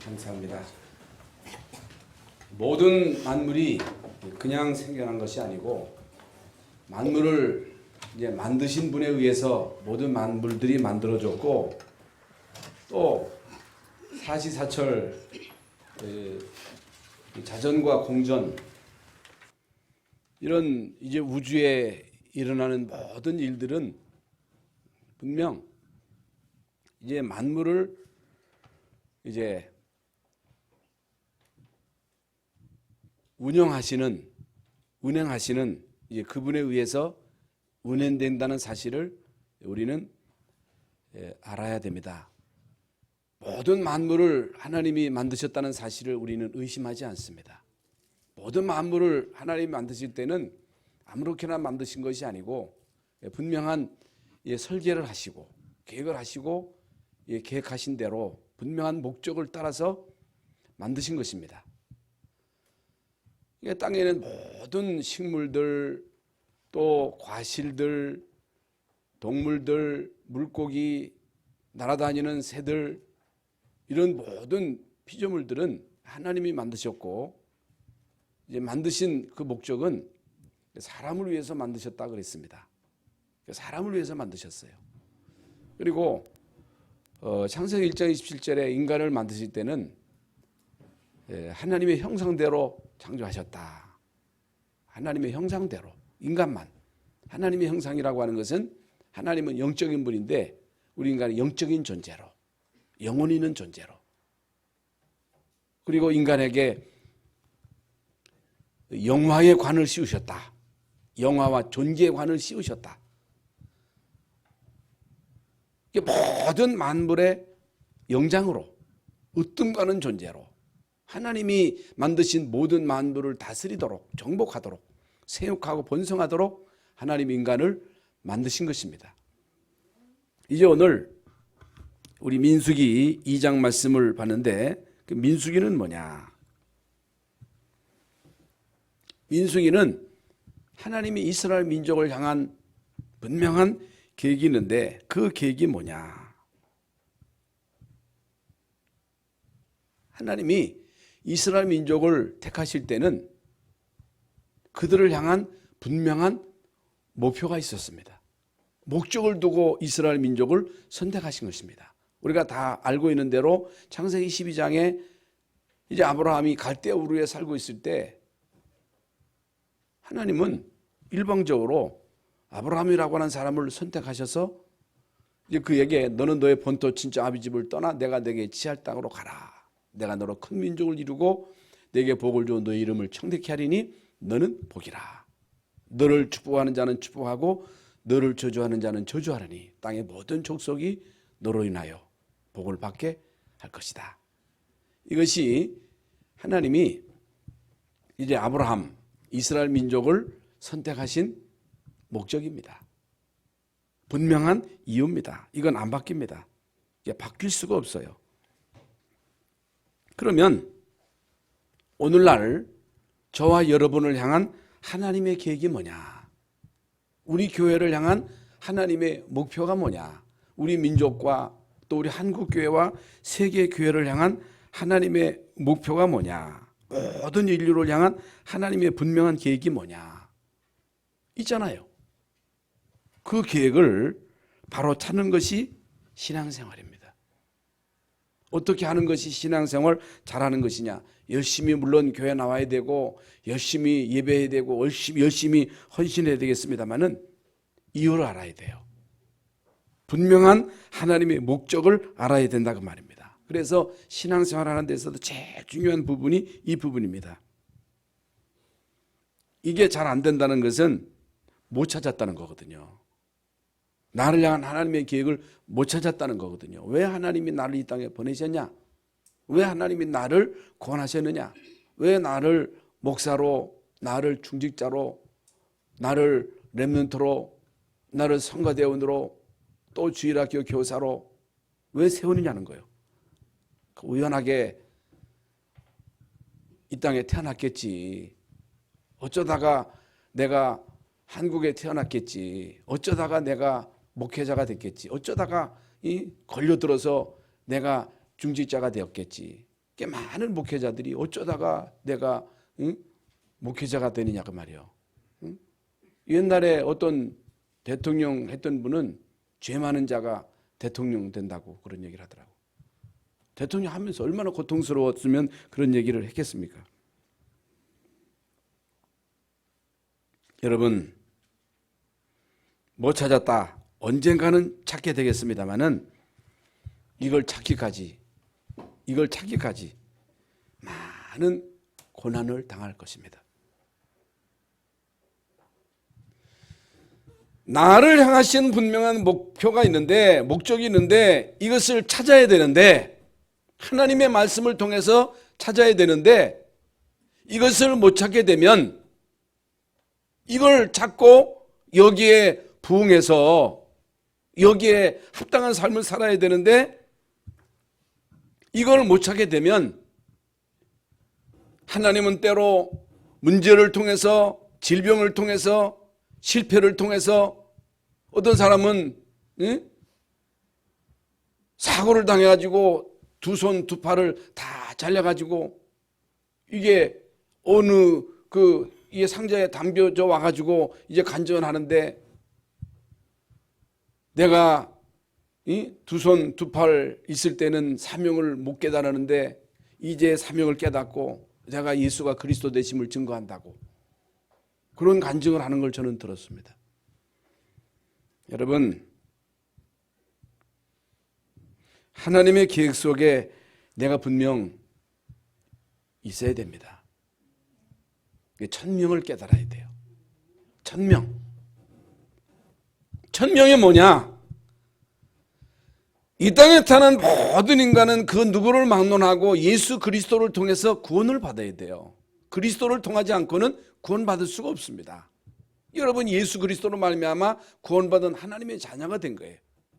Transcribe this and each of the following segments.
감사합니다. 모든 만물이 그냥 생겨난 것이 아니고 만물을 이제 만드신 분에 의해서 모든 만물들이 만들어졌고 또 사시사철 자전과 공전 이런 이제 우주에 일어나는 모든 일들은 분명 이제 만물을 이제 운영하시는 이제 그분에 의해서 운행된다는 사실을 우리는 알아야 됩니다. 모든 만물을 하나님이 만드셨다는 사실을 우리는 의심하지 않습니다. 모든 만물을 하나님이 만드실 때는 아무렇게나 만드신 것이 아니고 분명한 설계를 하시고 계획을 하시고 계획하신 대로 분명한 목적을 따라서 만드신 것입니다. 땅에는 모든 식물들, 또 과실들, 동물들, 물고기, 날아다니는 새들 이런 모든 피조물들은 하나님이 만드셨고 이제 만드신 그 목적은 사람을 위해서 만드셨다 그랬습니다. 사람을 위해서 만드셨어요. 그리고 창세기 1장 27절에 인간을 만드실 때는 하나님의 형상대로 창조하셨다. 하나님의 형상대로 인간만. 하나님의 형상이라고 하는 것은 하나님은 영적인 분인데 우리 인간은 영적인 존재로 영혼이 있는 존재로 그리고 인간에게 영화의 관을 씌우셨다. 영화와 존재의 관을 씌우셨다. 모든 만물의 영장으로 으뜸가는 존재로 하나님이 만드신 모든 만물을 다스리도록 정복하도록 생육하고 번성하도록 하나님 인간을 만드신 것입니다. 이제 오늘 우리 민수기 2장 말씀을 봤는데 그 민수기는 뭐냐? 민수기는 하나님이 이스라엘 민족을 향한 분명한 계획이 있는데 그 계획이 뭐냐? 하나님이 이스라엘 민족을 택하실 때는 그들을 향한 분명한 목표가 있었습니다. 목적을 두고 이스라엘 민족을 선택하신 것입니다. 우리가 다 알고 있는 대로 창세기 12장에 이제 아브라함이 갈대 우르에 살고 있을 때 하나님은 일방적으로 아브라함이라고 하는 사람을 선택하셔서 이제 그에게 너는 너의 본토 친정 아비 집을 떠나 내가 내게 지할 땅으로 가라. 내가 너로 큰 민족을 이루고 내게 복을 주어 너의 이름을 청대케 하리니 너는 복이라. 너를 축복하는 자는 축복하고 너를 저주하는 자는 저주하리니 땅의 모든 족속이 너로 인하여 복을 받게 할 것이다. 이것이 하나님이 이제 아브라함 이스라엘 민족을 선택하신 목적입니다. 분명한 이유입니다. 이건 안 바뀝니다. 이게 바뀔 수가 없어요. 그러면 오늘날 저와 여러분을 향한 하나님의 계획이 뭐냐? 우리 교회를 향한 하나님의 목표가 뭐냐? 우리 민족과 또 우리 한국교회와 세계교회를 향한 하나님의 목표가 뭐냐? 모든 인류를 향한 하나님의 분명한 계획이 뭐냐? 있잖아요. 그 계획을 바로 찾는 것이 신앙생활입니다. 어떻게 하는 것이 신앙생활 잘하는 것이냐? 열심히 물론 교회 나와야 되고 열심히 예배해야 되고 열심히 헌신해야 되겠습니다만은 이유를 알아야 돼요. 분명한 하나님의 목적을 알아야 된다 그 말입니다. 그래서 신앙생활 하는 데서도 제일 중요한 부분이 이 부분입니다. 이게 잘 안 된다는 것은 못 찾았다는 거거든요. 나를 향한 하나님의 계획을 못 찾았다는 거거든요. 왜 하나님이 나를 이 땅에 보내셨냐? 왜 하나님이 나를 구원하셨느냐? 왜 나를 목사로, 나를 중직자로, 나를 렘넌트로, 나를 성가대원으로, 또 주일학교 교사로 왜 세우느냐는 거예요. 우연하게 이 땅에 태어났겠지. 어쩌다가 내가 한국에 태어났겠지. 어쩌다가 내가 목회자가 됐겠지. 어쩌다가 걸려들어서 내가 중직자가 되었겠지. 많은 목회자들이 어쩌다가 내가 목회자가 되느냐 그 말이에요. 옛날에 어떤 대통령 했던 분은 죄 많은 자가 대통령 된다고 그런 얘기를 하더라고. 대통령 하면서 얼마나 고통스러웠으면 그런 얘기를 했겠습니까? 여러분, 못 찾았다. 언젠가는 찾게 되겠습니다만은 이걸 찾기까지 많은 고난을 당할 것입니다. 나를 향하신 분명한 목표가 있는데, 목적이 있는데 이것을 찾아야 되는데, 하나님의 말씀을 통해서 찾아야 되는데 이것을 못 찾게 되면 이걸 찾고 여기에 부응해서 여기에 합당한 삶을 살아야 되는데 이걸 못 찾게 되면 하나님은 때로 문제를 통해서, 질병을 통해서, 실패를 통해서, 어떤 사람은 사고를 당해가지고 두 손 두 팔을 다 잘려가지고 이게 어느 이게 상자에 담겨져 와가지고 이제 간전하는데 내가 두 손 두 팔 있을 때는 사명을 못 깨달았는데 이제 사명을 깨닫고 내가 예수가 그리스도 되심을 증거한다고 그런 간증을 하는 걸 저는 들었습니다. 여러분, 하나님의 계획 속에 내가 분명 있어야 됩니다. 천명을 깨달아야 돼요. 천명이 뭐냐? 이 땅에 타는 모든 인간은 그 누구를 막론하고 예수 그리스도를 통해서 구원을 받아야 돼요. 그리스도를 통하지 않고는 구원받을 수가 없습니다. 여러분, 예수 그리스도로 말미암아 구원받은 하나님의 자녀가 된 거예요.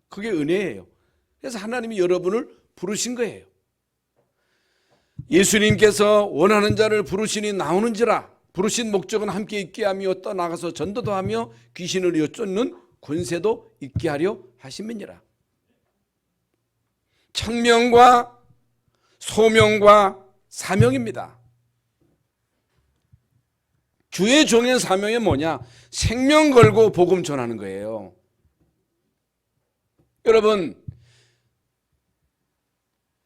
그게 은혜예요. 그래서 하나님이 여러분을 부르신 거예요. 예수님께서 원하는 자를 부르시니 나오는지라. 부르신 목적은 함께 있게 하며 떠나가서 전도도 하며 귀신을 여쫓는 권세도 있게 하려 하심이니라. 천명과 소명과 사명입니다. 주의 종의 사명이 뭐냐? 생명 걸고 복음 전하는 거예요. 여러분,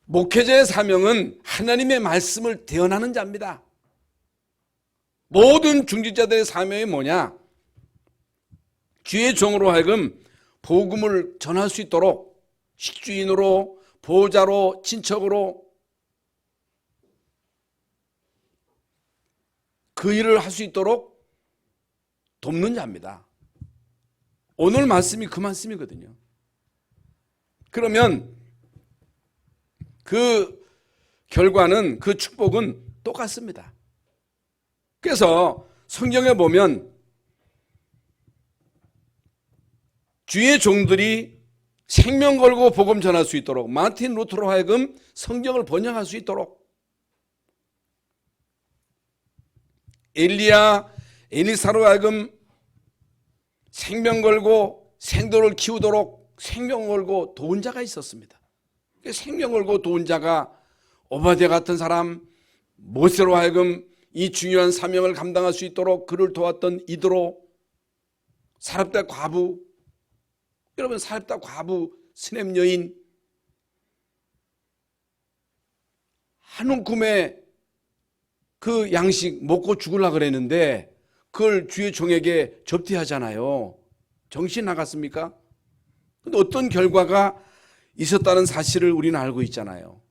목회자의 사명은 하나님의 말씀을 대언하는 자입니다. 모든 중직자들의 사명이 뭐냐? 주의 종으로 하여금 복음을 전할 수 있도록 식주인으로, 보호자로, 친척으로 그 일을 할 수 있도록 돕는 자입니다. 오늘 말씀이 그 말씀이거든요. 그러면 그 결과는, 그 축복은 똑같습니다. 그래서 성경에 보면 주의 종들이 생명 걸고 복음 전할 수 있도록, 마틴 루터로 하여금 성경을 번역할 수 있도록, 엘리사로 하여금 생명 걸고 생도를 키우도록 생명 걸고 도운 자가 있었습니다. 생명 걸고 도운 자가 오바댜 같은 사람, 모세로 하여금 이 중요한 사명을 감당할 수 있도록 그를 도왔던 이드로, 사렙다 과부, 여러분 사렙다 과부 스냅 여인, 한 움큼의 그 양식 먹고 죽으려고 그랬는데 그걸 주의 종에게 접대하잖아요. 정신 나갔습니까? 근데 어떤 결과가 있었다는 사실을 우리는 알고 있잖아요.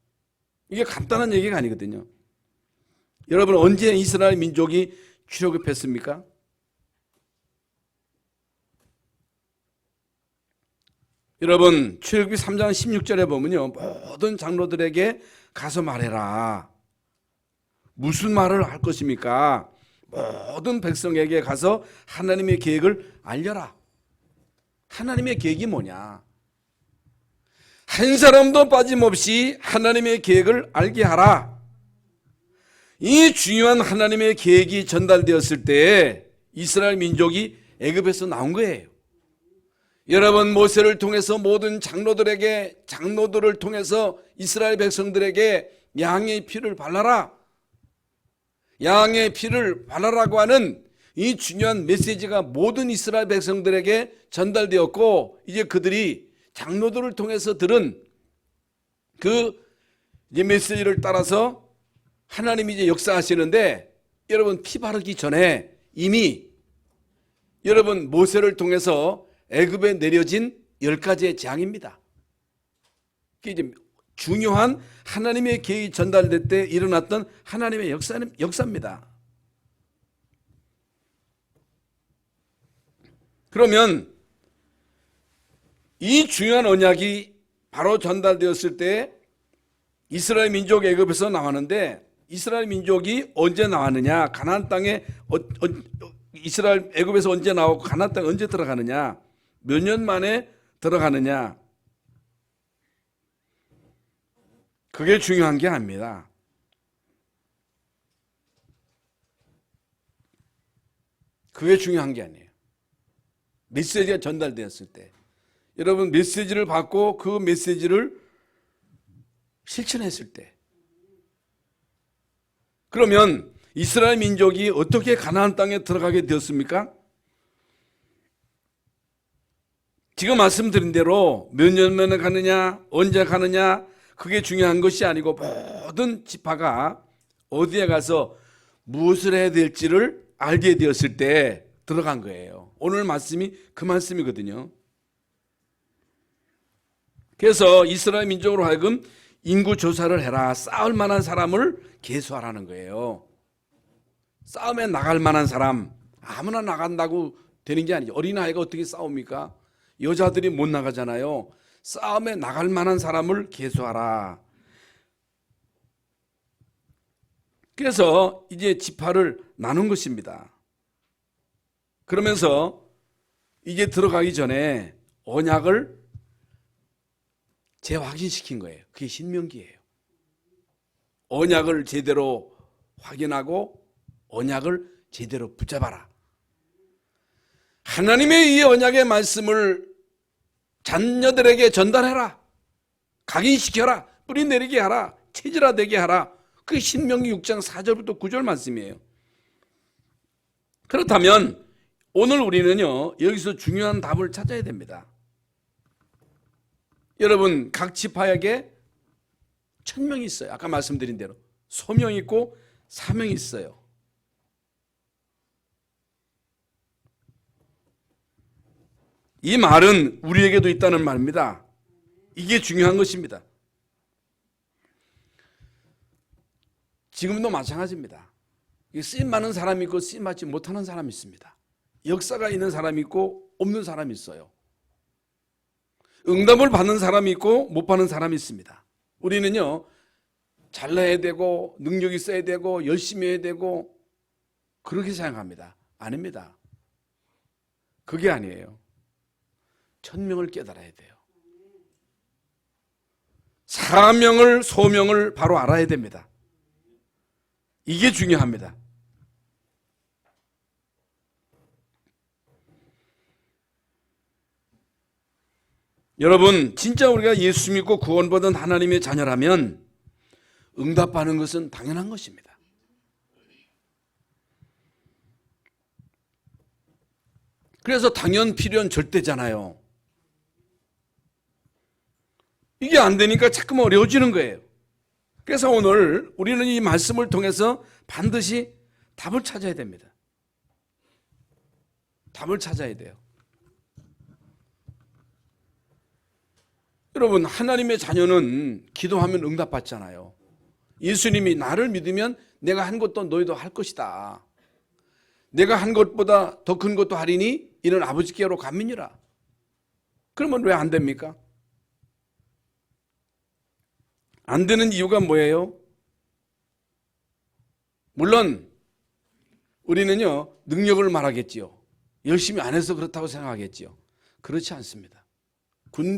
이게 간단한 얘기가 아니거든요. 여러분, 언제 이스라엘 민족이 출애굽했습니까? 여러분, 출애굽기 3장 16절에 보면요, 모든 장로들에게 가서 말해라. 무슨 말을 할 것입니까? 모든 백성에게 가서 하나님의 계획을 알려라. 하나님의 계획이 뭐냐? 한 사람도 빠짐없이 하나님의 계획을 알게 하라. 이 중요한 하나님의 계획이 전달되었을 때 이스라엘 민족이 애굽에서 나온 거예요. 여러분, 모세를 통해서 모든 장로들을 통해서 이스라엘 백성들에게 양의 피를 발라라. 양의 피를 발라라고 하는 이 중요한 메시지가 모든 이스라엘 백성들에게 전달되었고, 이제 그들이 장로들을 통해서 들은 그 이제 메시지를 따라서 하나님이 이제 역사하시는데, 여러분 피 바르기 전에 이미 여러분 모세를 통해서 애굽에 내려진 10가지의 재앙입니다. 그게 이제 중요한 하나님의 계획이 전달될 때 일어났던 하나님의 역사입니다. 그러면 이 중요한 언약이 바로 전달되었을 때 이스라엘 민족 애굽에서 나왔는데, 이스라엘 민족이 언제 나왔느냐, 가나안 땅에 이스라엘 애굽에서 언제 나오고 가나안 땅에 언제 들어가느냐, 몇 년 만에 들어가느냐, 그게 중요한 게 아닙니다. 그게 중요한 게 아니에요. 메시지가 전달되었을 때, 여러분 메시지를 받고 그 메시지를 실천했을 때, 그러면 이스라엘 민족이 어떻게 가나안 땅에 들어가게 되었습니까? 지금 말씀드린 대로 몇 년 만에 가느냐, 언제 가느냐, 그게 중요한 것이 아니고 모든 지파가 어디에 가서 무엇을 해야 될지를 알게 되었을 때 들어간 거예요. 오늘 말씀이 그 말씀이거든요. 그래서 이스라엘 민족으로 하여금 인구 조사를 해라. 싸울 만한 사람을 계수하라는 거예요. 싸움에 나갈 만한 사람, 아무나 나간다고 되는 게 아니죠. 어린아이가 어떻게 싸웁니까? 여자들이 못 나가잖아요. 싸움에 나갈 만한 사람을 계수하라. 그래서 이제 지파를 나눈 것입니다. 그러면서 이제 들어가기 전에 언약을 재확인시킨 거예요. 그게 신명기예요. 언약을 제대로 확인하고 언약을 제대로 붙잡아라. 하나님의 이 언약의 말씀을 자녀들에게 전달해라. 각인시켜라. 뿌리 내리게 하라. 체질화되게 하라. 그게 신명기 6장 4절부터 9절 말씀이에요. 그렇다면 오늘 우리는요, 여기서 중요한 답을 찾아야 됩니다. 여러분, 각 지파에게 천명이 있어요. 아까 말씀드린 대로 소명이 있고 사명이 있어요. 이 말은 우리에게도 있다는 말입니다. 이게 중요한 것입니다. 지금도 마찬가지입니다. 쓰임 많은 사람이 있고 쓰임 받지 못하는 사람이 있습니다. 역사가 있는 사람이 있고 없는 사람이 있어요. 응답을 받는 사람이 있고 못 받는 사람이 있습니다. 우리는요, 잘나야 되고 능력이 있어야 되고 열심히 해야 되고 그렇게 생각합니다. 아닙니다. 그게 아니에요. 천명을 깨달아야 돼요. 사명을, 소명을 바로 알아야 됩니다. 이게 중요합니다. 여러분, 진짜 우리가 예수 믿고 구원받은 하나님의 자녀라면 응답하는 것은 당연한 것입니다. 그래서 당연, 필연, 절대잖아요. 이게 안 되니까 자꾸 어려워지는 거예요. 그래서 오늘 우리는 이 말씀을 통해서 반드시 답을 찾아야 됩니다. 답을 찾아야 돼요. 여러분, 하나님의 자녀는 기도하면 응답받잖아요. 예수님이 나를 믿으면 내가 한 것도 너희도 할 것이다. 내가 한 것보다 더 큰 것도 하리니 이는 아버지께로 감미니라. 그러면 왜 안 됩니까? 안 되는 이유가 뭐예요? 물론 우리는요, 능력을 말하겠지요. 열심히 안 해서 그렇다고 생각하겠지요. 그렇지 않습니다.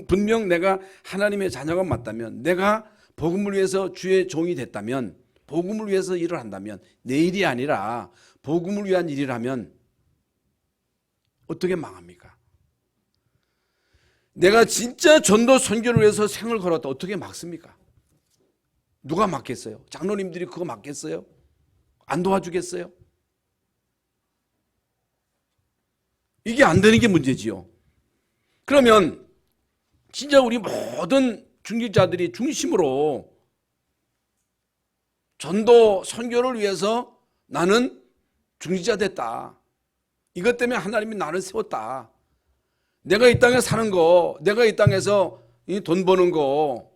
분명 내가 하나님의 자녀가 맞다면, 내가 복음을 위해서 주의 종이 됐다면, 복음을 위해서 일을 한다면, 내 일이 아니라 복음을 위한 일이라면 어떻게 망합니까? 내가 진짜 전도 선교를 위해서 생을 걸었다 어떻게 막습니까? 누가 맡겠어요? 장로님들이 그거 맡겠어요? 안 도와주겠어요? 이게 안 되는 게 문제지요. 그러면 진짜 우리 모든 중직자들이 중심으로 전도 선교를 위해서 나는 중직자 됐다. 이것 때문에 하나님이 나를 세웠다. 내가 이 땅에 사는 거, 내가 이 땅에서 돈 버는 거,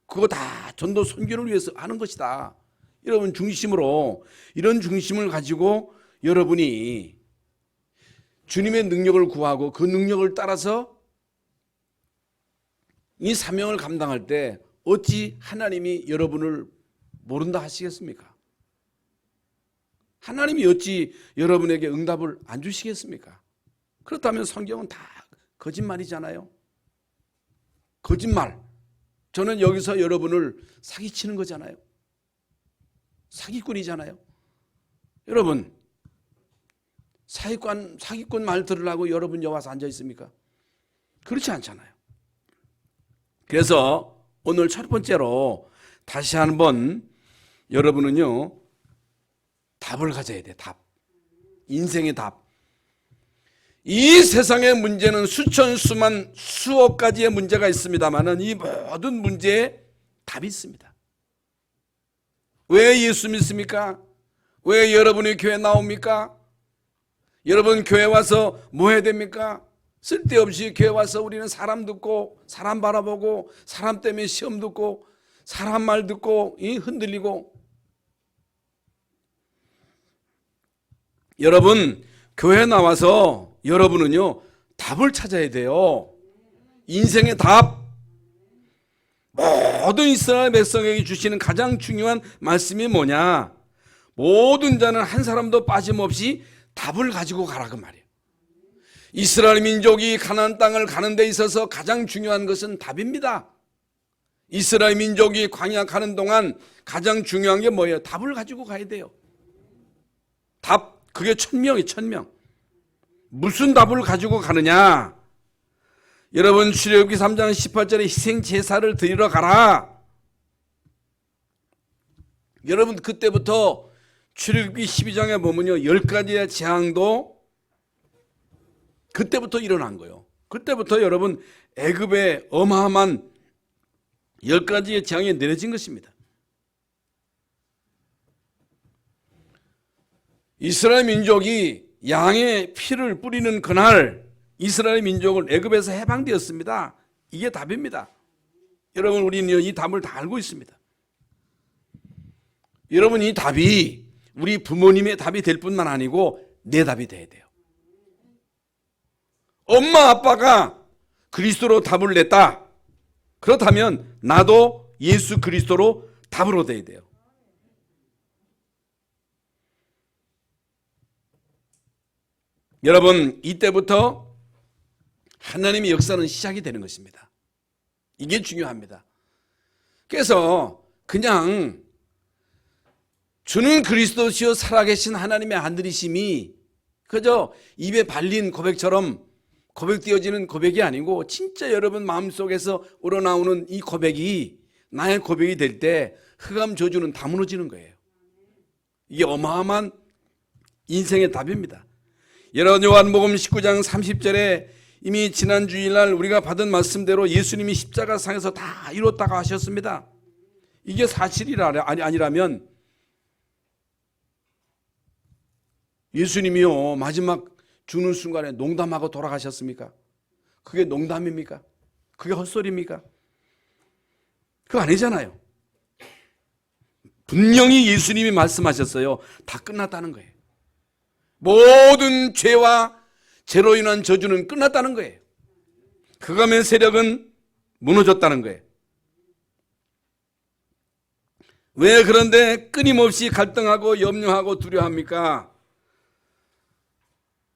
그거 다 전도 선교를 위해서 하는 것이다. 여러분 중심으로, 이런 중심을 가지고 여러분이 주님의 능력을 구하고 그 능력을 따라서 이 사명을 감당할 때 어찌 하나님이 여러분을 모른다 하시겠습니까? 하나님이 어찌 여러분에게 응답을 안 주시겠습니까? 그렇다면 성경은 다 거짓말이잖아요. 거짓말. 저는 여기서 여러분을 사기치는 거잖아요. 사기꾼이잖아요. 여러분, 사기꾼 말 들으려고 여러분 여기 와서 앉아 있습니까? 그렇지 않잖아요. 그래서 오늘 첫 번째로 다시 한번 여러분은요, 답을 가져야 돼. 답. 인생의 답. 이 세상의 문제는 수천, 수만, 수억 가지의 문제가 있습니다만 이 모든 문제에 답이 있습니다. 왜 예수 믿습니까? 왜 여러분이 교회 나옵니까? 여러분 교회 와서 뭐 해야 됩니까? 쓸데없이 교회 와서 우리는 사람 듣고 사람 바라보고 사람 때문에 시험 듣고 사람 말 듣고 흔들리고. 여러분 교회 나와서 여러분은요 답을 찾아야 돼요. 인생의 답. 모든 이스라엘 백성에게 주시는 가장 중요한 말씀이 뭐냐? 모든 자는 한 사람도 빠짐없이 답을 가지고 가라 그 말이에요. 이스라엘 민족이 가나안 땅을 가는 데 있어서 가장 중요한 것은 답입니다. 이스라엘 민족이 광야 가는 동안 가장 중요한 게 뭐예요? 답을 가지고 가야 돼요. 답. 그게 1000명이 1000명. 무슨 답을 가지고 가느냐? 여러분 출애굽기 3장 18절에 희생 제사를 드리러 가라. 여러분 그때부터 출애굽기 12장에 보면요 10가지의 재앙도 그때부터 일어난 거예요. 그때부터 여러분 애굽에 어마어마한 10가지의 재앙이 내려진 것입니다. 이스라엘 민족이 양의 피를 뿌리는 그날 이스라엘 민족은 애굽에서 해방되었습니다. 이게 답입니다. 여러분 우리는 이 답을 다 알고 있습니다. 여러분 이 답이 우리 부모님의 답이 될 뿐만 아니고 내 답이 돼야 돼요. 엄마 아빠가 그리스도로 답을 냈다. 그렇다면 나도 예수 그리스도로 답을 얻어야 돼요. 여러분 이때부터 하나님의 역사는 시작이 되는 것입니다. 이게 중요합니다. 그래서 그냥 주는 그리스도시요 살아계신 하나님의 아들이심이 그저 입에 발린 고백처럼 고백되어지는 고백이 아니고 진짜 여러분 마음속에서 우러나오는 이 고백이 나의 고백이 될 때 흑암 저주는 다 무너지는 거예요. 이게 어마어마한 인생의 답입니다. 여러분 요한복음 19장 30절에 이미 지난 주일날 우리가 받은 말씀대로 예수님이 십자가상에서 다 이뤘다고 하셨습니다. 이게 아니라면 예수님이요 마지막 죽는 순간에 농담하고 돌아가셨습니까? 그게 농담입니까? 그게 헛소리입니까? 그거 아니잖아요. 분명히 예수님이 말씀하셨어요. 다 끝났다는 거예요. 모든 죄와 죄로 인한 저주는 끝났다는 거예요. 그감의 세력은 무너졌다는 거예요. 왜 그런데 끊임없이 갈등하고 염려하고 두려워합니까?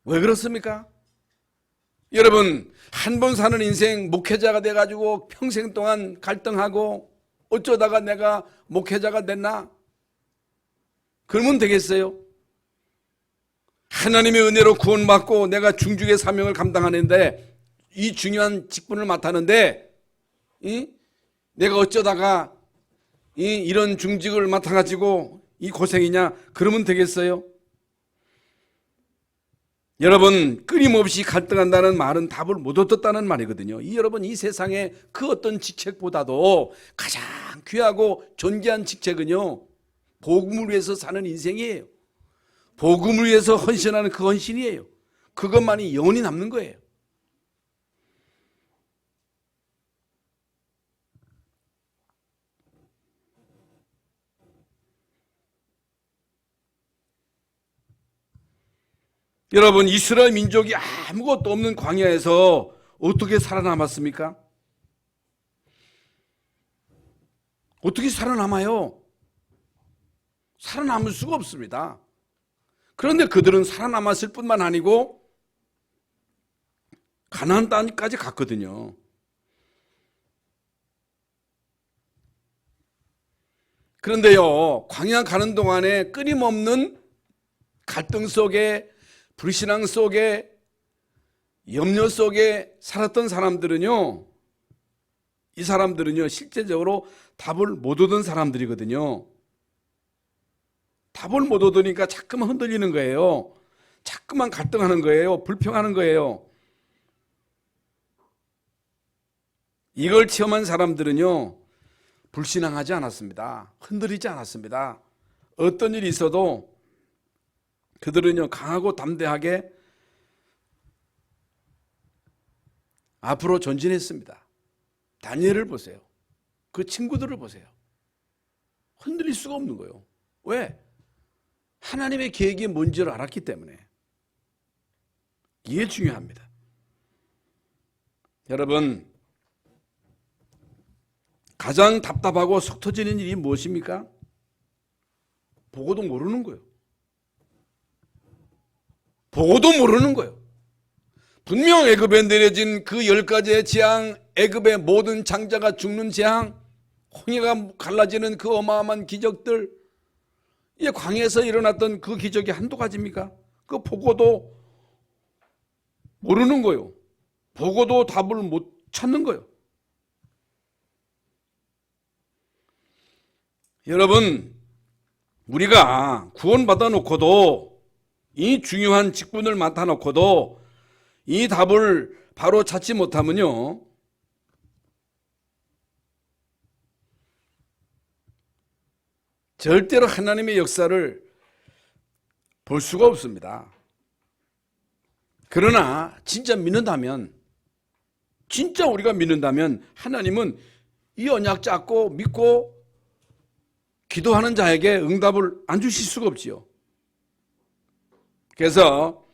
왜 그렇습니까? 여러분 한 번 사는 인생 목회자가 돼가지고 평생 동안 갈등하고 어쩌다가 내가 목회자가 됐나? 그러면 되겠어요? 하나님의 은혜로 구원받고 내가 중직의 사명을 감당하는데 이 중요한 직분을 맡았는데 내가 어쩌다가 이런 중직을 맡아가지고 이 고생이냐? 그러면 되겠어요? 여러분, 끊임없이 갈등한다는 말은 답을 못 얻었다는 말이거든요. 여러분, 이 세상에 그 어떤 직책보다도 가장 귀하고 존귀한 직책은요, 복음을 위해서 사는 인생이에요. 복음을 위해서 헌신하는 그 헌신이에요. 그것만이 영원히 남는 거예요. 여러분, 이스라엘 민족이 아무것도 없는 광야에서 어떻게 살아남았습니까? 어떻게 살아남아요? 살아남을 수가 없습니다. 그런데 그들은 살아남았을 뿐만 아니고 가나안 땅까지 갔거든요. 그런데요, 광야 가는 동안에 끊임없는 갈등 속에, 불신앙 속에, 염려 속에 살았던 사람들은요, 이 사람들은요, 실제적으로 답을 못 얻은 사람들이거든요. 답을 못 얻으니까 자꾸만 흔들리는 거예요. 자꾸만 갈등하는 거예요. 불평하는 거예요. 이걸 체험한 사람들은요, 불신앙하지 않았습니다. 흔들리지 않았습니다. 어떤 일이 있어도 그들은요, 강하고 담대하게 앞으로 전진했습니다. 다니엘을 보세요. 그 친구들을 보세요. 흔들릴 수가 없는 거예요. 왜? 하나님의 계획이 뭔지를 알았기 때문에. 이게 중요합니다. 여러분, 가장 답답하고 속 터지는 일이 무엇입니까? 보고도 모르는 거예요. 보고도 모르는 거예요. 분명 애굽에 내려진 그 10가지의 재앙, 애굽의 모든 장자가 죽는 재앙, 홍해가 갈라지는 그 어마어마한 기적들, 이 광야에서 일어났던 그 기적이 한두 가지입니까? 그 보고도 모르는 거예요. 보고도 답을 못 찾는 거예요. 여러분, 우리가 구원받아 놓고도, 이 중요한 직분을 맡아 놓고도 이 답을 바로 찾지 못하면요, 절대로 하나님의 역사를 볼 수가 없습니다. 그러나 진짜 믿는다면, 진짜 우리가 믿는다면 하나님은 이 언약 잡고 믿고 기도하는 자에게 응답을 안 주실 수가 없지요. 그래서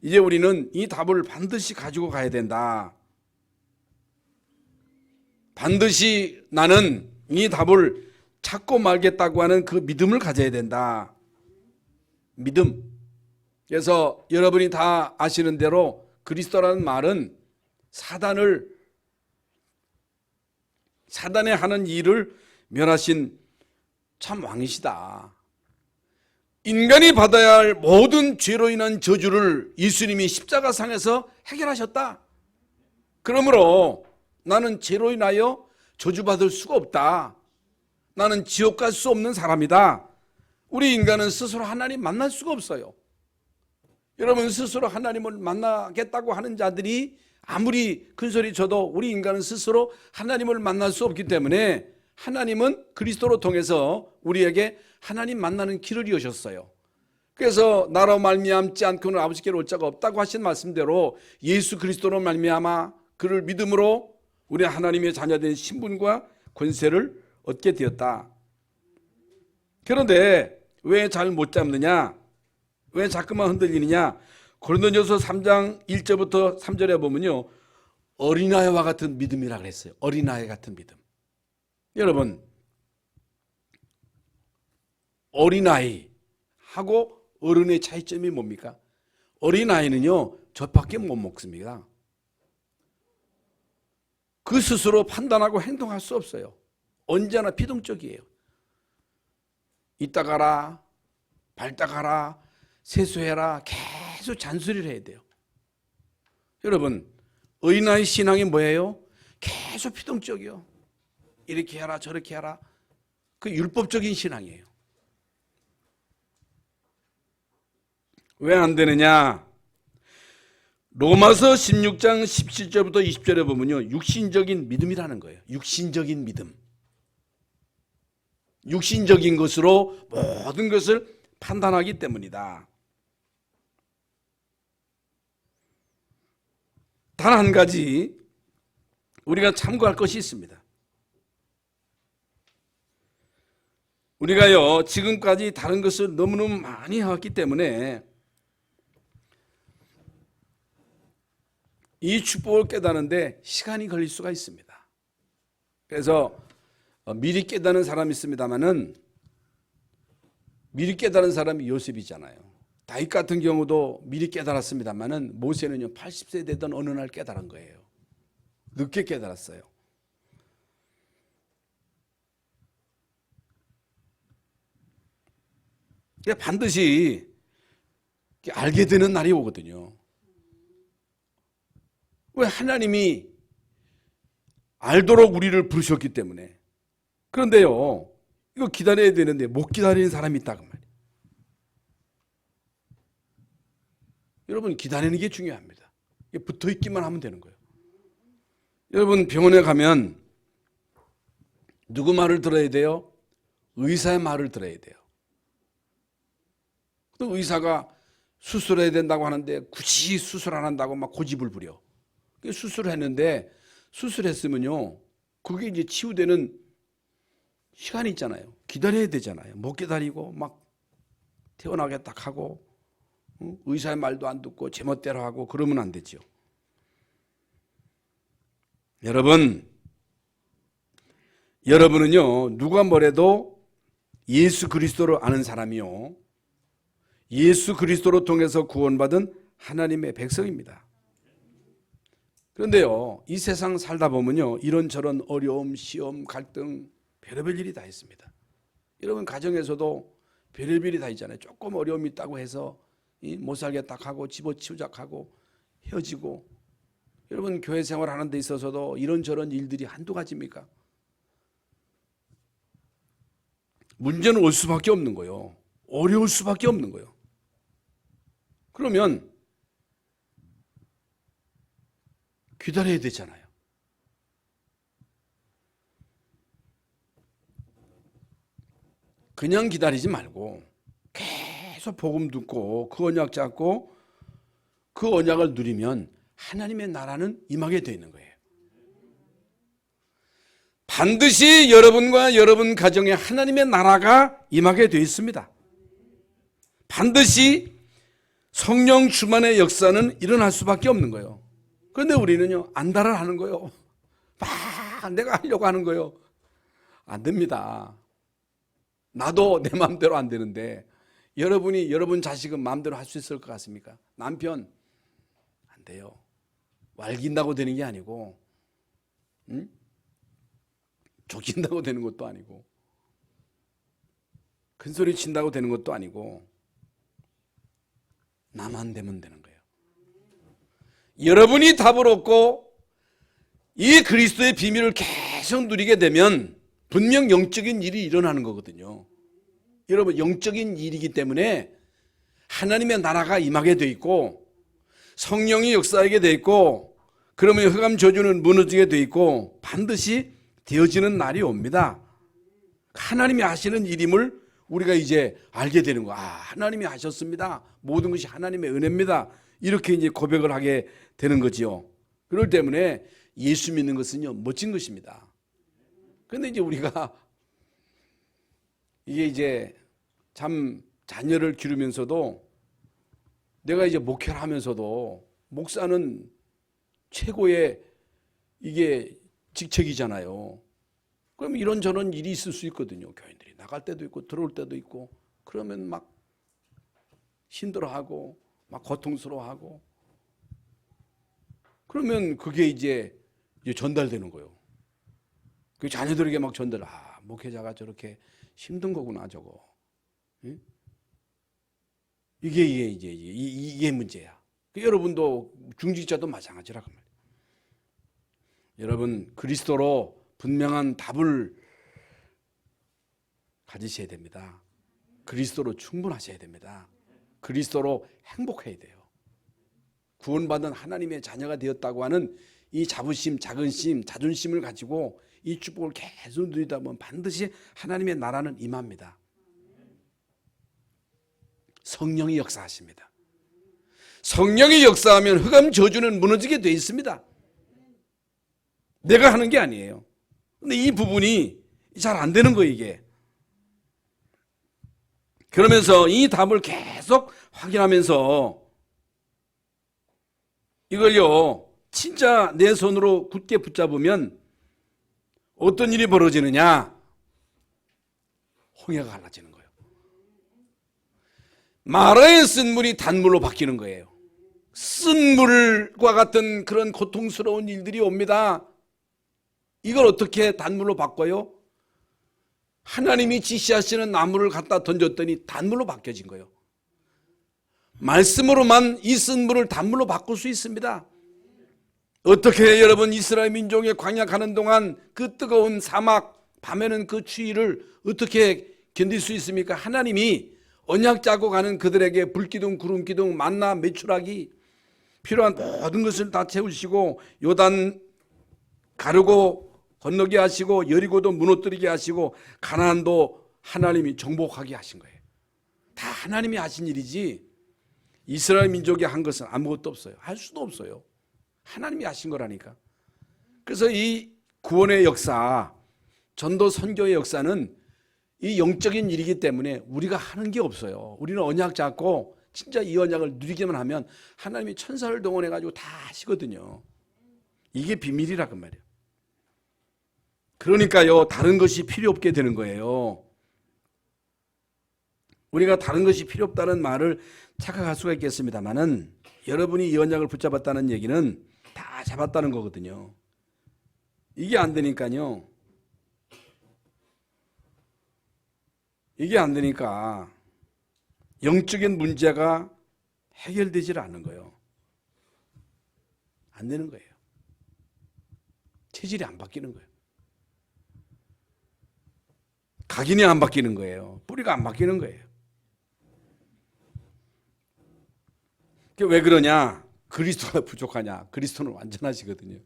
이제 우리는 이 답을 반드시 가지고 가야 된다. 반드시 나는 이 답을 찾고 말겠다고 하는 그 믿음을 가져야 된다. 믿음. 그래서 여러분이 다 아시는 대로 그리스도라는 말은 사단의 하는 일을 멸하신 참 왕이시다. 인간이 받아야 할 모든 죄로 인한 저주를 예수님이 십자가상에서 해결하셨다. 그러므로 나는 죄로 인하여 저주받을 수가 없다. 나는 지옥 갈 수 없는 사람이다. 우리 인간은 스스로 하나님 만날 수가 없어요. 여러분, 스스로 하나님을 만나겠다고 하는 자들이 아무리 큰소리 쳐도 우리 인간은 스스로 하나님을 만날 수 없기 때문에 하나님은 그리스도로 통해서 우리에게 하나님 만나는 길을 여셨어요. 그래서 나로 말미암지 않고는 아버지께로 올 자가 없다고 하신 말씀대로 예수 그리스도로 말미암아 그를 믿음으로 우리 하나님의 자녀된 신분과 권세를 얻게 되었다. 그런데 왜 잘 못 잡느냐? 왜 자꾸만 흔들리느냐? 고린도전서 3장 1절부터 3절에 보면요, 어린아이와 같은 믿음이라고 했어요. 어린아이 같은 믿음. 여러분, 어린아이하고 어른의 차이점이 뭡니까? 어린아이는요, 젖밖에 못 먹습니다. 그 스스로 판단하고 행동할 수 없어요. 언제나 비동적이에요. 이따 가라, 밝다 가라, 세수해라, 계속 잔소리를 해야 돼요. 여러분, 어린아이 신앙이 뭐예요? 계속 비동적이요. 이렇게 해라, 저렇게 해라. 그 율법적인 신앙이에요. 왜 안 되느냐? 로마서 16장 17절부터 20절에 보면요, 육신적인 믿음이라는 거예요. 육신적인 믿음. 육신적인 것으로 모든 것을 판단하기 때문이다. 단 한 가지 우리가 참고할 것이 있습니다. 우리가요, 지금까지 다른 것을 너무너무 많이 해왔기 때문에 이 축복을 깨닫는데 시간이 걸릴 수가 있습니다. 그래서 미리 깨닫는 사람이 있습니다만은, 미리 깨달은 사람이 요셉이잖아요. 다윗 같은 경우도 미리 깨달았습니다만은 모세는요 80세 되던 어느 날 깨달은 거예요. 늦게 깨달았어요. 반드시 알게 되는 날이 오거든요. 왜? 하나님이 알도록 우리를 부르셨기 때문에. 그런데요, 이거 기다려야 되는데 못 기다리는 사람이 있다 그 말이에요. 여러분, 기다리는 게 중요합니다. 붙어 있기만 하면 되는 거예요. 여러분, 병원에 가면 누구 말을 들어야 돼요? 의사의 말을 들어야 돼요. 또 의사가 수술해야 된다고 하는데 굳이 수술 안 한다고 막 고집을 부려. 수술을 했는데, 수술했으면요 그게 이제 치유되는 시간이 있잖아요. 기다려야 되잖아요. 못 기다리고 막 태어나게 딱 하고 의사의 말도 안 듣고 제멋대로 하고 그러면 안 되죠. 여러분은요 누가 뭐래도 예수 그리스도를 아는 사람이요, 예수 그리스도로 통해서 구원받은 하나님의 백성입니다. 그런데요, 이 세상 살다 보면요, 이런저런 어려움, 시험, 갈등, 별의별 일이 다 있습니다. 여러분, 가정에서도 별의별 일이 다 있잖아요. 조금 어려움이 있다고 해서 못 살겠다 하고 집어치우작하고 헤어지고. 여러분, 교회 생활하는 데 있어서도 이런저런 일들이 한두 가지입니까? 문제는 올 수밖에 없는 거예요. 어려울 수밖에 없는 거예요. 그러면 기다려야 되잖아요. 그냥 기다리지 말고 계속 복음 듣고 그 언약 잡고 그 언약을 누리면 하나님의 나라는 임하게 되어 있는 거예요. 반드시 여러분과 여러분 가정에 하나님의 나라가 임하게 되어 있습니다. 반드시 성령 충만의 역사는 일어날 수밖에 없는 거예요. 그런데 우리는요 안달을 하는 거예요. 막 내가 하려고 하는 거예요. 안 됩니다. 나도 내 마음대로 안 되는데 여러분이 여러분 자식은 마음대로 할 수 있을 것 같습니까? 남편 안 돼요. wal긴다고 되는 게 아니고 족인다고 되는 것도 아니고 큰소리 친다고 되는 것도 아니고 나만 되면 되는 거예요. 여러분이 답을 얻고 이 그리스도의 비밀을 계속 누리게 되면 분명 영적인 일이 일어나는 거거든요. 여러분, 영적인 일이기 때문에 하나님의 나라가 임하게 돼 있고 성령이 역사하게 돼 있고 그러면 흑암 저주는 무너지게 돼 있고 반드시 되어지는 날이 옵니다. 하나님이 하시는 일임을 우리가 이제 알게 되는 거야. 하나님이 하셨습니다. 모든 것이 하나님의 은혜입니다. 이렇게 이제 고백을 하게 되는 거지요. 그렇기 때문에 예수 믿는 것은요 멋진 것입니다. 그런데 이제 우리가 이게 이제 참 자녀를 기르면서도 내가 이제 목회를 하면서도 목사는 최고의 이게 직책이잖아요. 그럼 이런저런 일이 있을 수 있거든요. 교인들이 나갈 때도 있고 들어올 때도 있고 그러면 막 힘들어하고 막 고통스러워하고 그러면 그게 이제 전달되는 거예요. 그 자녀들에게 막 전달. 목회자가 저렇게 힘든 거구나 저거. 응? 이게 문제야. 여러분도 중직자도 마찬가지라 그 말이에요. 여러분 그리스도로 분명한 답을 가지셔야 됩니다. 그리스도로 충분하셔야 됩니다. 그리스도로 행복해야 돼요. 구원받은 하나님의 자녀가 되었다고 하는 이 자부심, 자긍심, 자존심을 가지고 이 축복을 계속 누리다 보면 반드시 하나님의 나라는 임합니다. 성령이 역사하십니다. 성령이 역사하면 흑암 저주는 무너지게 되어 있습니다. 내가 하는 게 아니에요. 근데 이 부분이 잘 안 되는 거예요, 이게. 그러면서 이 답을 계속 확인하면서 이걸요, 진짜 내 손으로 굳게 붙잡으면 어떤 일이 벌어지느냐? 홍해가 갈라지는 거예요. 마라에 쓴 물이 단물로 바뀌는 거예요. 쓴 물과 같은 그런 고통스러운 일들이 옵니다. 이걸 어떻게 단물로 바꿔요? 하나님이 지시하시는 나무를 갖다 던졌더니 단물로 바뀌어진 거예요. 말씀으로만 이 쓴 물을 단물로 바꿀 수 있습니다. 어떻게 여러분 이스라엘 민족의 광야 가는 동안 그 뜨거운 사막, 밤에는 그 추위를 어떻게 견딜 수 있습니까? 하나님이 언약 짜고 가는 그들에게 불기둥, 구름기둥, 만나, 메추라기 필요한 모든 것을 다 채우시고 요단 가르고 건너게 하시고 여리고도 무너뜨리게 하시고 가나안도 하나님이 정복하게 하신 거예요. 다 하나님이 하신 일이지 이스라엘 민족이 한 것은 아무것도 없어요. 할 수도 없어요. 하나님이 하신 거라니까. 그래서 이 구원의 역사, 전도 선교의 역사는 이 영적인 일이기 때문에 우리가 하는 게 없어요. 우리는 언약 잡고 진짜 이 언약을 누리기만 하면 하나님이 천사를 동원해 가지고 다 하시거든요. 이게 비밀이라 그 말이에요. 그러니까요, 다른 것이 필요 없게 되는 거예요. 우리가 다른 것이 필요 없다는 말을 착각할 수가 있겠습니다만은 여러분이 이 언약을 붙잡았다는 얘기는 다 잡았다는 거거든요. 이게 안 되니까요. 이게 안 되니까 영적인 문제가 해결되질 않는 거예요. 안 되는 거예요. 체질이 안 바뀌는 거예요. 각인이 안 바뀌는 거예요. 뿌리가 안 바뀌는 거예요. 왜 그러냐? 그리스도가 부족하냐? 그리스도는 완전하시거든요.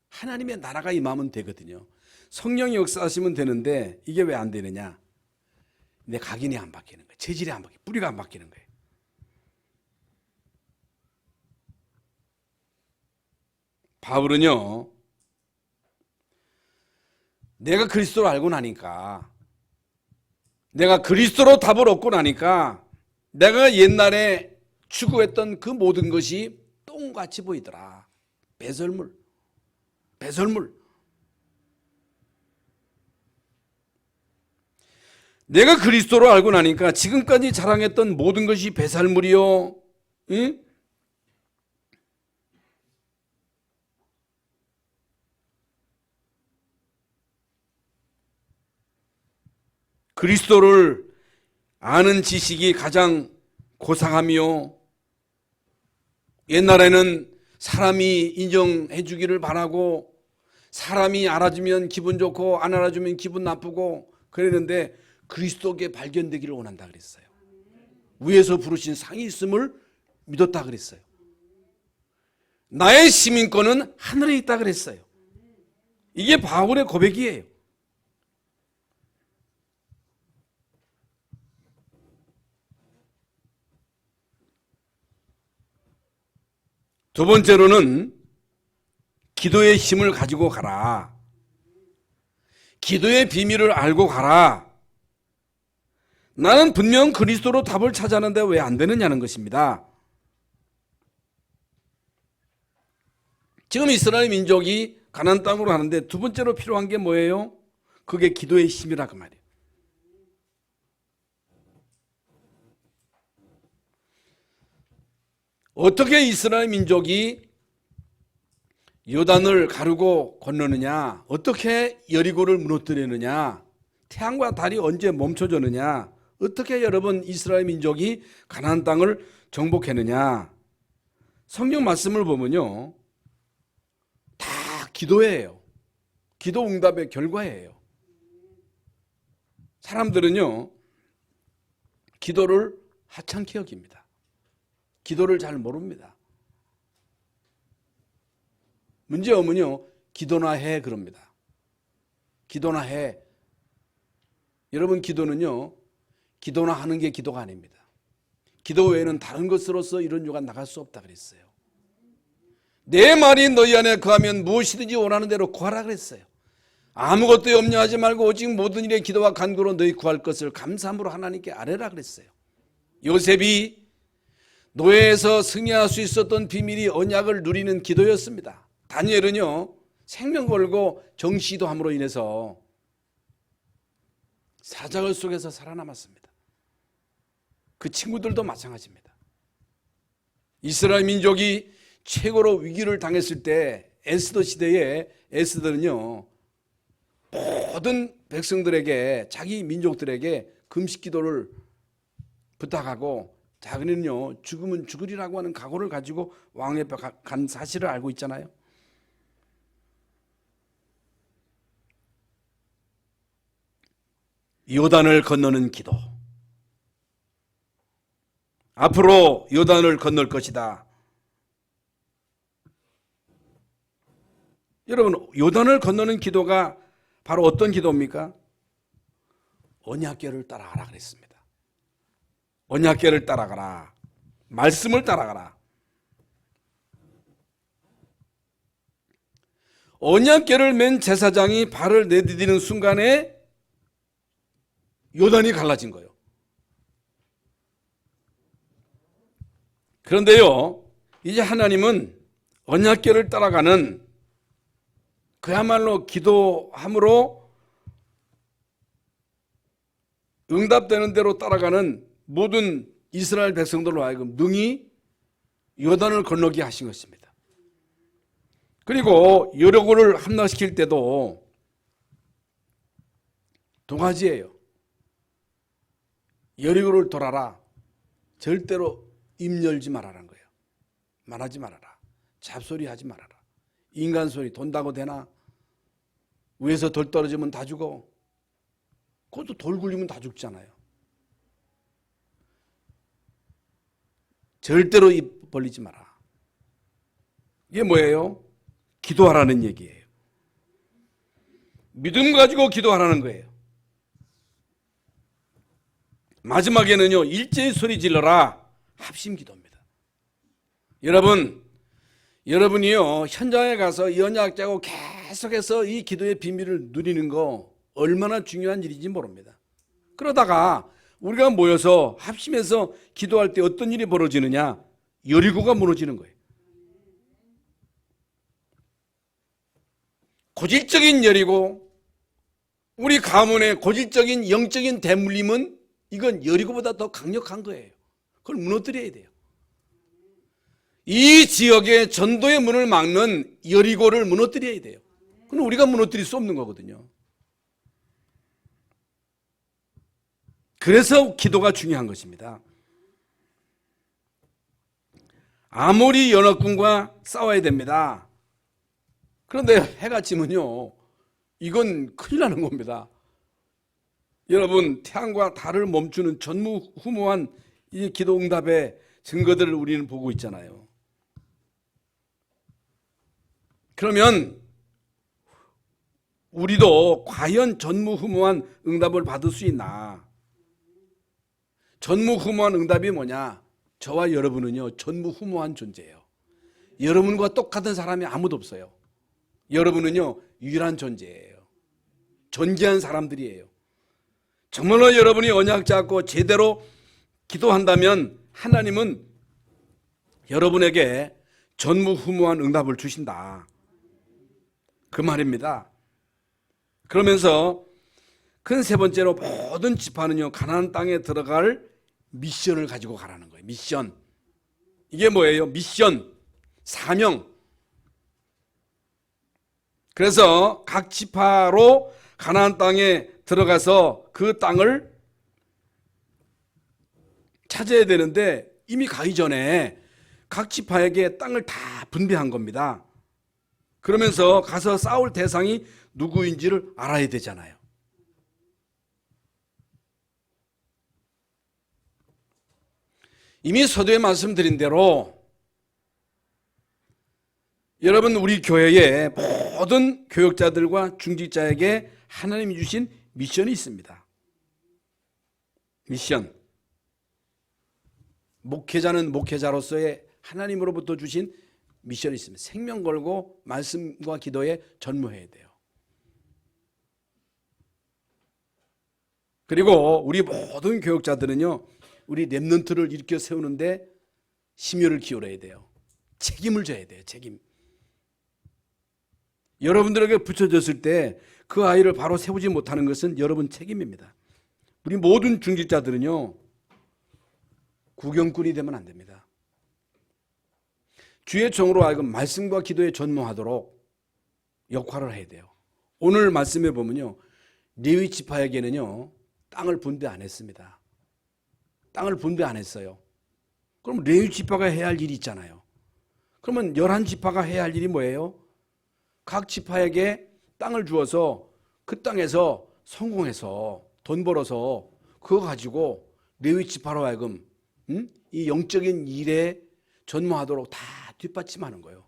하나님의 나라가 임하면 되거든요. 성령이 역사하시면 되는데 이게 왜 안 되느냐? 내 각인이 안 바뀌는 거예요. 체질이 안 바뀌고 뿌리가 안 바뀌는 거예요. 바울은요, 내가 그리스도를 알고 나니까, 내가 그리스도로 답을 얻고 나니까 내가 옛날에 추구했던 그 모든 것이 똥같이 보이더라. 배설물. 내가 그리스도로 알고 나니까 지금까지 자랑했던 모든 것이 배설물이요. 응? 그리스도를 아는 지식이 가장 고상하며 옛날에는 사람이 인정해 주기를 바라고 사람이 알아주면 기분 좋고 안 알아주면 기분 나쁘고 그랬는데 그리스도께 발견되기를 원한다 그랬어요. 위에서 부르신 상이 있음을 믿었다 그랬어요. 나의 시민권은 하늘에 있다 그랬어요. 이게 바울의 고백이에요. 두 번째로는 기도의 힘을 가지고 가라. 기도의 비밀을 알고 가라. 나는 분명 그리스도로 답을 찾았는데 왜 안 되느냐는 것입니다. 지금 이스라엘 민족이 가나안 땅으로 가는데 두 번째로 필요한 게 뭐예요? 그게 기도의 힘이라 그 말이에요. 어떻게 이스라엘 민족이 요단을 가르고 건너느냐? 어떻게 여리고를 무너뜨리느냐? 태양과 달이 언제 멈춰졌느냐? 어떻게 여러분 이스라엘 민족이 가나안 땅을 정복했느냐? 성경 말씀을 보면요, 다 기도예요. 기도 응답의 결과예요. 사람들은요, 기도를 하찮게 여깁니다. 기도를 잘 모릅니다. 문제없으면요, 기도나 해 그럽니다. 기도나 해. 여러분, 기도는요, 기도나 하는 게 기도가 아닙니다. 기도 외에는 다른 것으로서 이런 유가 나갈 수 없다 그랬어요. 내 말이 너희 안에 거하면 무엇이든지 원하는 대로 구하라 그랬어요. 아무것도 염려하지 말고 오직 모든 일에 기도와 간구로 너희 구할 것을 감사함으로 하나님께 아뢰라 그랬어요. 요셉이 노예에서 승리할 수 있었던 비밀이 언약을 누리는 기도였습니다. 다니엘은요, 생명 걸고 정시도함으로 인해서 사자굴 속에서 살아남았습니다. 그 친구들도 마찬가지입니다. 이스라엘 민족이 최고로 위기를 당했을 때 에스더 시대에 에스더는요, 모든 백성들에게, 자기 민족들에게 금식 기도를 부탁하고 자기는요, 죽으면 죽으리라고 하는 각오를 가지고 왕 옆에 간 사실을 알고 있잖아요. 요단을 건너는 기도. 앞으로 요단을 건널 것이다. 여러분, 요단을 건너는 기도가 바로 어떤 기도입니까? 언약궤를 따라가라 그랬습니다. 언약궤를 따라가라. 말씀을 따라가라. 언약궤를 맨 제사장이 발을 내디디는 순간에 요단이 갈라진 거예요. 그런데요, 이제 하나님은 언약궤를 따라가는, 그야말로 기도함으로 응답되는 대로 따라가는 모든 이스라엘 백성들로 하여금 능히 요단을 건너게 하신 것입니다. 그리고 여리고를 함락시킬 때도 두 가지예요. 여리고를 돌아라. 절대로 입 열지 말아라는 거예요. 말하지 말아라. 잡소리 하지 말아라. 인간 소리 돈다고 되나? 위에서 돌 떨어지면 다 죽어. 그것도 돌 굴리면 다 죽잖아요. 절대로 입 벌리지 마라. 이게 뭐예요? 기도하라는 얘기예요. 믿음 가지고 기도하라는 거예요. 마지막에는요, 일제히 소리 질러라. 합심 기도입니다. 여러분이요, 현장에 가서 이 언약 짜고 계속해서 이 기도의 비밀을 누리는 거 얼마나 중요한 일인지 모릅니다. 그러다가 우리가 모여서 합심해서 기도할 때 어떤 일이 벌어지느냐? 여리고가 무너지는 거예요. 고질적인 여리고, 우리 가문의 고질적인 영적인 대물림은 이건 여리고보다 더 강력한 거예요. 그걸 무너뜨려야 돼요. 이 지역의 전도의 문을 막는 여리고를 무너뜨려야 돼요. 그건 우리가 무너뜨릴 수 없는 거거든요. 그래서 기도가 중요한 것입니다. 아모리 연합군과 싸워야 됩니다. 그런데 해가 지면요, 이건 큰일 나는 겁니다. 여러분, 태양과 달을 멈추는 전무후무한 이 기도 응답의 증거들을 우리는 보고 있잖아요. 그러면 우리도 과연 전무후무한 응답을 받을 수 있나? 전무후무한 응답이 뭐냐? 저와 여러분은요, 전무후무한 존재예요. 여러분과 똑같은 사람이 아무도 없어요. 여러분은요, 유일한 존재예요. 존귀한 사람들이에요. 정말로 여러분이 언약 잡고 제대로 기도한다면 하나님은 여러분에게 전무후무한 응답을 주신다. 그 말입니다. 그러면서 큰 세 번째로 모든 지파는요, 가나안 땅에 들어갈 미션을 가지고 가라는 거예요. 미션. 이게 뭐예요? 미션, 사명. 그래서 각 지파로 가나안 땅에 들어가서 그 땅을 찾아야 되는데 이미 가기 전에 각 지파에게 땅을 다 분배한 겁니다. 그러면서 가서 싸울 대상이 누구인지를 알아야 되잖아요. 이미 서두에 말씀드린 대로 여러분, 우리 교회의 모든 교역자들과 중직자에게 하나님이 주신 미션이 있습니다. 미션. 목회자는 목회자로서의 하나님으로부터 주신 미션이 있습니다. 생명 걸고 말씀과 기도에 전무해야 돼요. 그리고 우리 모든 교역자들은요, 우리 렘넌트를 일으켜 세우는데 심혈을 기울여야 돼요. 책임을 져야 돼요. 책임. 여러분들에게 붙여졌을 때 그 아이를 바로 세우지 못하는 것은 여러분 책임입니다. 우리 모든 중직자들은요, 구경꾼이 되면 안 됩니다. 주의 종으로 하여금 말씀과 기도에 전무하도록 역할을 해야 돼요. 오늘 말씀에 보면요, 레위 지파에게는요, 땅을 분배 안 했습니다. 땅을 분배 안 했어요. 그럼 레위 지파가 해야 할 일이 있잖아요. 그러면 11지파가 해야 할 일이 뭐예요? 각 지파에게 땅을 주어서 그 땅에서 성공해서 돈 벌어서 그거 가지고 레위 지파로 하여금 이 영적인 일에 전무하도록 다 뒷받침하는 거예요.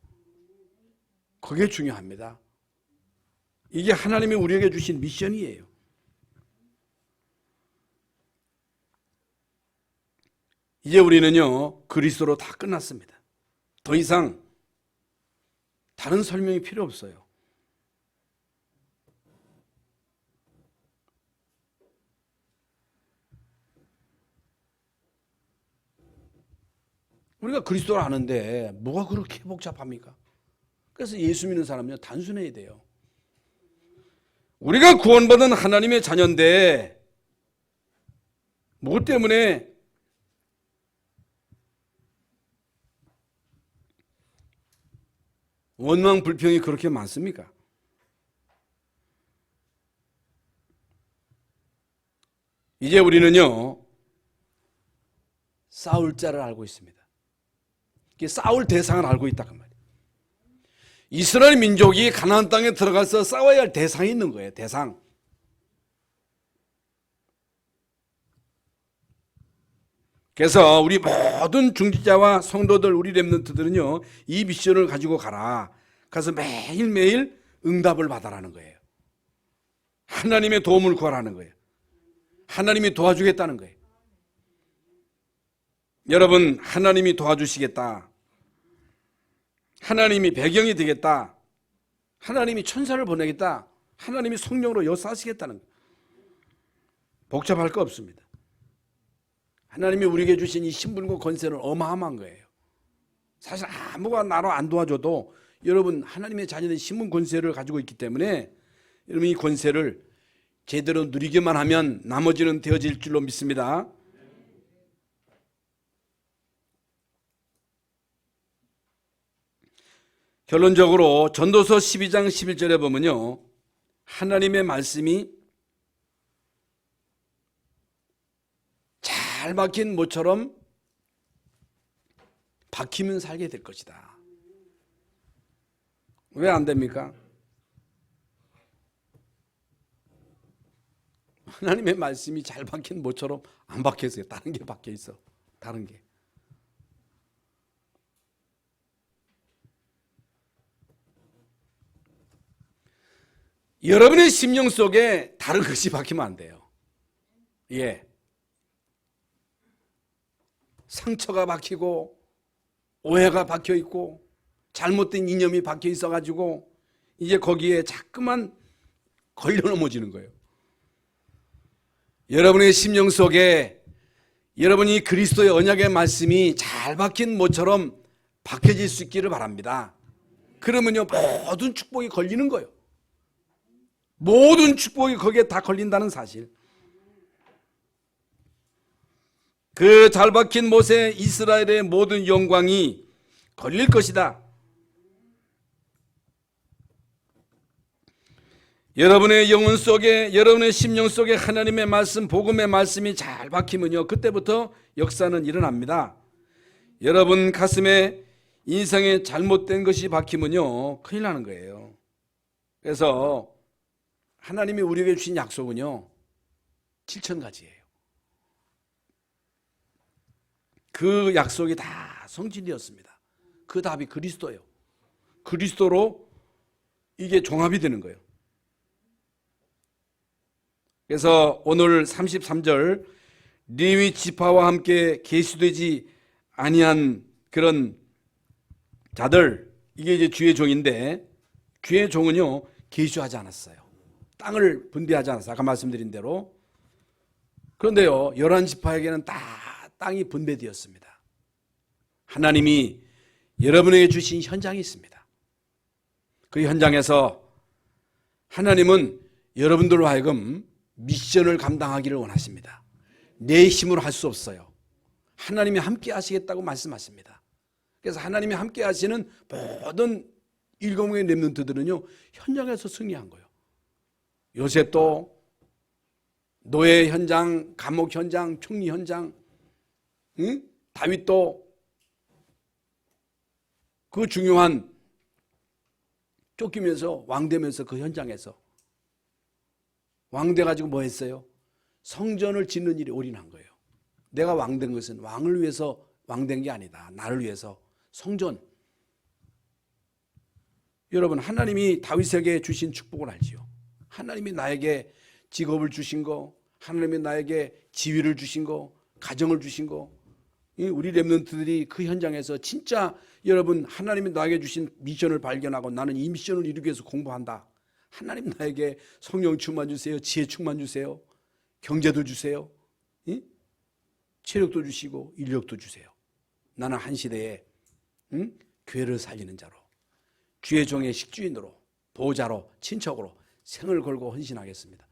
그게 중요합니다. 이게 하나님이 우리에게 주신 미션이에요. 이제 우리는요, 그리스도로 다 끝났습니다. 더 이상 다른 설명이 필요 없어요. 우리가 그리스도를 아는데 뭐가 그렇게 복잡합니까? 그래서 예수 믿는 사람은요, 단순해야 돼요. 우리가 구원받은 하나님의 자녀인데 뭐 때문에 원망 불평이 그렇게 많습니까? 이제 우리는요, 싸울 자를 알고 있습니다. 싸울 대상을 알고 있다 그 말이에요. 이스라엘 민족이 가나안 땅에 들어가서 싸워야 할 대상이 있는 거예요. 대상. 그래서 우리 모든 중직자와 성도들, 우리 렘넌트들은요, 이 미션을 가지고 가라. 가서 매일매일 응답을 받아라는 거예요. 하나님의 도움을 구하라는 거예요. 하나님이 도와주겠다는 거예요. 여러분, 하나님이 도와주시겠다. 하나님이 배경이 되겠다. 하나님이 천사를 보내겠다. 하나님이 성령으로 역사하시겠다는 거예요. 복잡할 거 없습니다. 하나님이 우리에게 주신 이 신분과 권세는 어마어마한 거예요. 사실 아무가 나로 안 도와줘도 여러분 하나님의 자녀된 신분 권세를 가지고 있기 때문에 여러분 이 권세를 제대로 누리기만 하면 나머지는 되어질 줄로 믿습니다. 결론적으로 전도서 12장 11절에 보면요, 하나님의 말씀이 잘 박힌 모처럼 박히면 살게 될 것이다. 왜 안 됩니까? 하나님의 말씀이 잘 박힌 모처럼 안 박혀 있어요. 다른 게 박혀 있어. 다른 게. 여러분의 심령 속에 다른 것이 박히면 안 돼요. 예. 상처가 박히고 오해가 박혀 있고 잘못된 이념이 박혀 있어 가지고 이제 거기에 자꾸만 걸려 넘어지는 거예요. 여러분의 심령 속에 여러분이 그리스도의 언약의 말씀이 잘 박힌 모처럼 박혀질 수 있기를 바랍니다. 그러면요, 모든 축복이 걸리는 거예요. 모든 축복이 거기에 다 걸린다는 사실. 그 잘 박힌 못에 이스라엘의 모든 영광이 걸릴 것이다. 여러분의 영혼 속에, 여러분의 심령 속에 하나님의 말씀, 복음의 말씀이 잘 박히면요, 그때부터 역사는 일어납니다. 여러분 가슴에 인생에 잘못된 것이 박히면요, 큰일 나는 거예요. 그래서 하나님이 우리에게 주신 약속은요, 7,000가지예요. 그 약속이 다 성취되었습니다. 그 답이 그리스도예요. 그리스도로 이게 종합이 되는 거예요. 그래서 오늘 33절 레위 지파와 함께 계수되지 아니한 그런 자들, 이게 이제 주의 종인데, 주의 종은요 계수하지 않았어요. 땅을 분배하지 않았어요. 아까 말씀드린 대로. 그런데요 11지파에게는 다 땅이 분배되었습니다. 하나님이 여러분에게 주신 현장이 있습니다. 그 현장에서 하나님은 여러분들로 하여금 미션을 감당하기를 원하십니다. 내 힘으로 할 수 없어요. 하나님이 함께 하시겠다고 말씀하십니다. 그래서 하나님이 함께 하시는 모든 일곱명의 렘넌트들은요 현장에서 승리한 거예요. 요셉도 노예 현장, 감옥 현장, 총리 현장, 다윗도 그 중요한 쫓기면서 왕되면서 그 현장에서 왕돼 가지고 뭐 했어요? 성전을 짓는 일에 올인한 거예요. 내가 왕된 것은 왕을 위해서 왕된 게 아니다. 나를 위해서 성전. 여러분 하나님이 다윗에게 주신 축복을 알지요. 하나님이 나에게 직업을 주신 거, 하나님이 나에게 지위를 주신 거, 가정을 주신 거, 우리 렘넌트들이 그 현장에서 진짜 여러분 하나님이 나에게 주신 미션을 발견하고 나는 이 미션을 이루기 위해서 공부한다. 하나님 나에게 성령 충만 주세요. 지혜 충만 주세요. 경제도 주세요. 체력도 주시고 인력도 주세요. 나는 한 시대에 교회를 살리는 자로, 주의 종의 식주인으로, 보호자로, 친척으로 생을 걸고 헌신하겠습니다.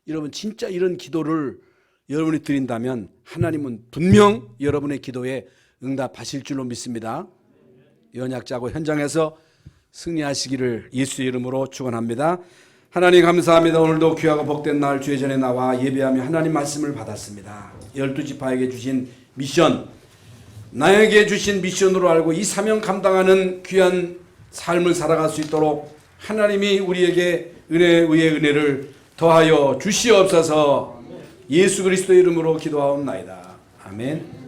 여러분 진짜 이런 기도를 여러분이 드린다면 하나님은 분명 여러분의 기도에 응답하실 줄로 믿습니다. 연약자고 현장에서 승리하시기를 예수의 이름으로 축원합니다. 하나님 감사합니다. 오늘도 귀하고 복된 날 주의 전에 나와 예배하며 하나님 말씀을 받았습니다. 12지파에게 주신 미션, 나에게 주신 미션으로 알고 이 사명 감당하는 귀한 삶을 살아갈 수 있도록 하나님이 우리에게 은혜 위에 은혜를 더하여 주시옵소서. 예수 그리스도의 이름으로 기도하옵나이다. 아멘.